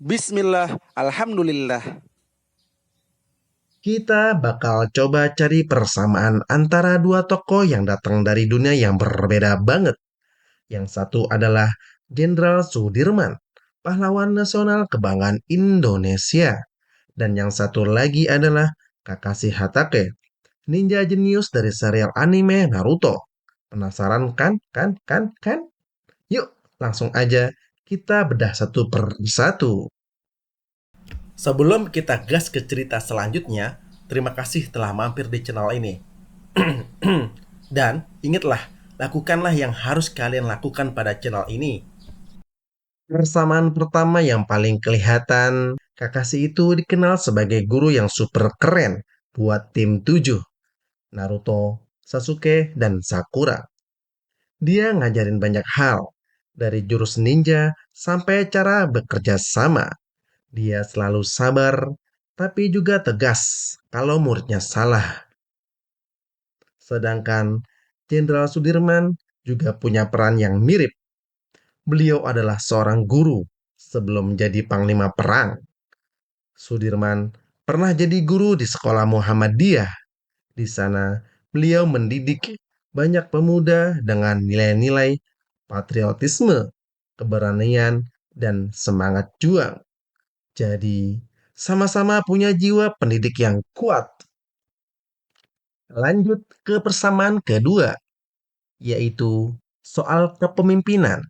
Bismillah, Alhamdulillah. Kita bakal coba cari persamaan antara dua tokoh yang datang dari dunia yang berbeda banget. Yang satu adalah Jenderal Sudirman, pahlawan nasional kebanggaan Indonesia. Dan yang satu lagi adalah Kakashi Hatake, ninja jenius dari serial anime Naruto. Penasaran kan? Kan? Yuk, langsung aja kita bedah satu per satu. Sebelum kita gas ke cerita selanjutnya, terima kasih telah mampir di channel ini. Dan ingatlah, lakukanlah yang harus kalian lakukan pada channel ini. Persamaan pertama yang paling kelihatan, Kakashi itu dikenal sebagai guru yang super keren buat tim 7, Naruto, Sasuke, dan Sakura. Dia ngajarin banyak hal, dari jurus ninja sampai cara bekerja sama. Dia selalu sabar, tapi juga tegas kalau muridnya salah. Sedangkan Jenderal Sudirman juga punya peran yang mirip. Beliau adalah seorang guru sebelum jadi panglima perang. Sudirman pernah jadi guru di sekolah Muhammadiyah. Di sana, beliau mendidik banyak pemuda dengan nilai-nilai patriotisme, keberanian, dan semangat juang. Jadi, sama-sama punya jiwa pendidik yang kuat. Lanjut ke persamaan kedua, yaitu soal kepemimpinan.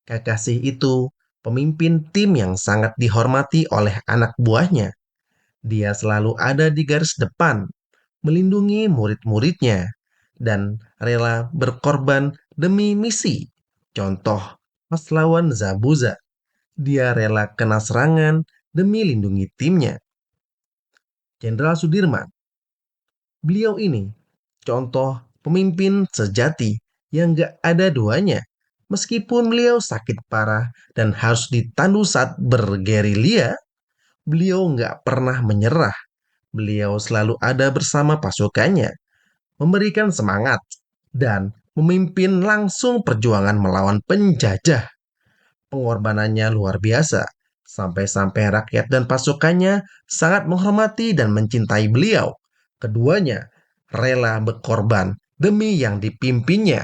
Kakashi itu pemimpin tim yang sangat dihormati oleh anak buahnya. Dia selalu ada di garis depan, melindungi murid-muridnya, dan rela berkorban demi misi. Contoh, pas lawan Zabuza, dia rela kena serangan demi lindungi timnya. Jenderal Sudirman, beliau ini contoh pemimpin sejati yang gak ada duanya. Meskipun beliau sakit parah dan harus ditandu saat bergerilya, beliau nggak pernah menyerah. Beliau selalu ada bersama pasukannya, memberikan semangat, dan memimpin langsung perjuangan melawan penjajah. Pengorbanannya luar biasa, sampai-sampai rakyat dan pasukannya sangat menghormati dan mencintai beliau. Keduanya rela berkorban demi yang dipimpinnya.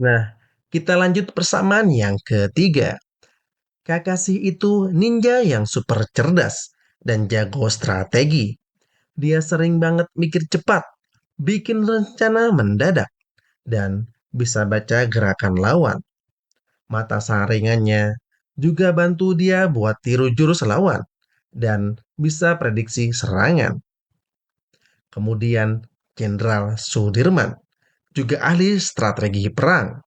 Nah, kita lanjut persamaan yang ketiga. Kakashi itu ninja yang super cerdas dan jago strategi. Dia sering banget mikir cepat, bikin rencana mendadak, dan bisa baca gerakan lawan. Mata saringannya juga bantu dia buat tiru jurus lawan dan bisa prediksi serangan. Kemudian Jenderal Sudirman juga ahli strategi perang.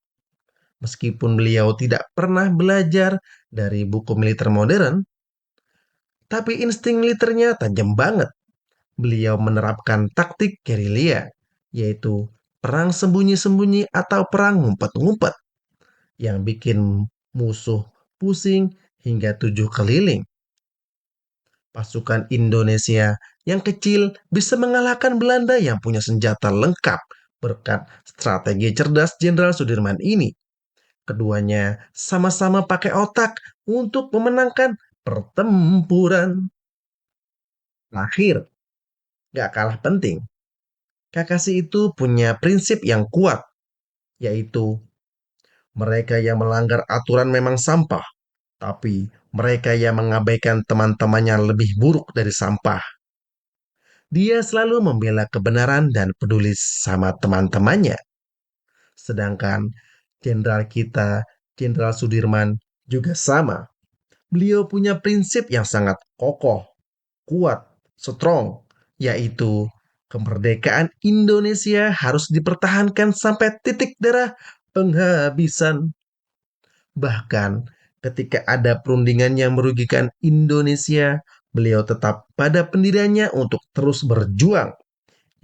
Meskipun beliau tidak pernah belajar dari buku militer modern, tapi insting militernya tajam banget. Beliau menerapkan taktik gerilya, yaitu perang sembunyi-sembunyi atau perang ngumpet-ngumpet yang bikin musuh pusing hingga 7 keliling. Pasukan Indonesia yang kecil bisa mengalahkan Belanda yang punya senjata lengkap berkat strategi cerdas Jenderal Sudirman ini. Keduanya sama-sama pakai otak untuk memenangkan pertempuran. Terakhir, gak kalah penting, Kakashi itu punya prinsip yang kuat, yaitu mereka yang melanggar aturan memang sampah, tapi mereka yang mengabaikan teman-temannya lebih buruk dari sampah. Dia selalu membela kebenaran dan peduli sama teman-temannya. Sedangkan jenderal kita, Jenderal Sudirman, juga sama. Beliau punya prinsip yang sangat kokoh, kuat, strong, yaitu kemerdekaan Indonesia harus dipertahankan sampai titik darah penghabisan. Bahkan ketika ada perundingan yang merugikan Indonesia, beliau tetap pada pendiriannya untuk terus berjuang.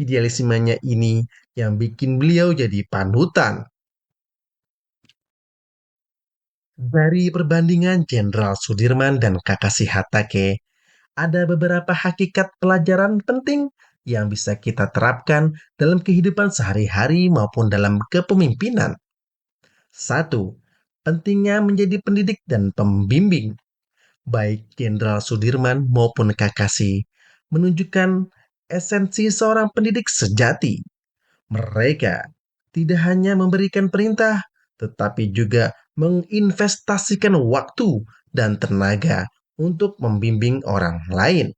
Idealismenya ini yang bikin beliau jadi panutan. Dari perbandingan Jenderal Sudirman dan Kakashi Hatake, ada beberapa hakikat pelajaran penting yang bisa kita terapkan dalam kehidupan sehari-hari maupun dalam kepemimpinan. Satu, pentingnya menjadi pendidik dan pembimbing. baik Jenderal Sudirman maupun Kakashi, menunjukkan esensi seorang pendidik sejati. Mereka tidak hanya memberikan perintah, tetapi juga menginvestasikan waktu dan tenaga untuk membimbing orang lain.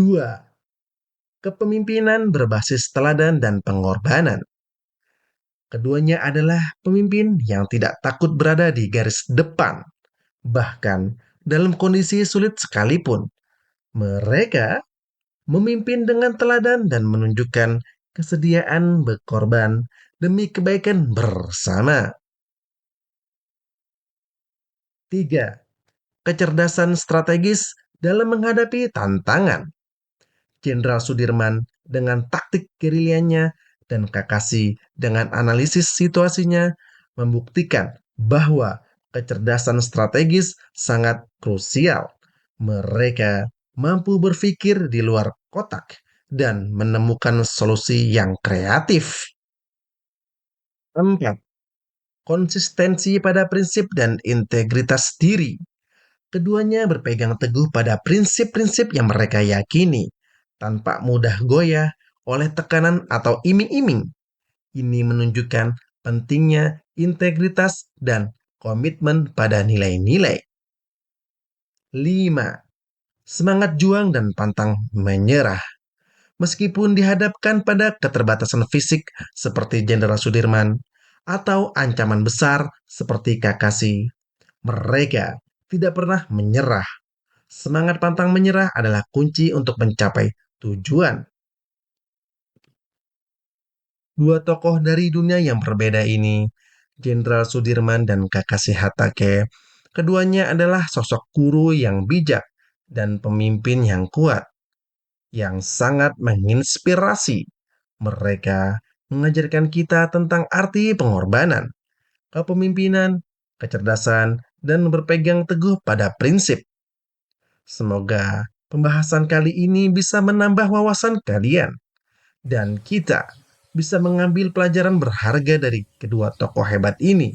2. Kepemimpinan berbasis teladan dan pengorbanan. Keduanya adalah pemimpin yang tidak takut berada di garis depan, bahkan dalam kondisi sulit sekalipun. Mereka memimpin dengan teladan dan menunjukkan kesediaan berkorban demi kebaikan bersama. 3. Kecerdasan strategis dalam menghadapi tantangan. Jenderal Sudirman dengan taktik gerilyanya dan Kakashi dengan analisis situasinya membuktikan bahwa kecerdasan strategis sangat krusial. Mereka mampu berpikir di luar kotak dan menemukan solusi yang kreatif. 4. Konsistensi pada prinsip dan integritas diri. Keduanya berpegang teguh pada prinsip-prinsip yang mereka yakini, tanpa mudah goyah oleh tekanan atau iming-iming. Ini menunjukkan pentingnya integritas dan komitmen pada nilai-nilai. 5. Semangat juang dan pantang menyerah. Meskipun dihadapkan pada keterbatasan fisik seperti Jenderal Sudirman atau ancaman besar seperti Kakashi, mereka tidak pernah menyerah. Semangat pantang menyerah adalah kunci untuk mencapai tujuan. Dua tokoh dari dunia yang berbeda ini, Jenderal Sudirman dan Kakashi Hatake, keduanya adalah sosok guru yang bijak dan pemimpin yang kuat, yang sangat menginspirasi. Mereka mengajarkan kita tentang arti pengorbanan, kepemimpinan, kecerdasan, dan berpegang teguh pada prinsip. Semoga pembahasan kali ini bisa menambah wawasan kalian dan kita bisa mengambil pelajaran berharga dari kedua tokoh hebat ini.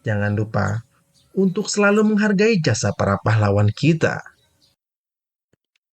Jangan lupa untuk selalu menghargai jasa para pahlawan kita.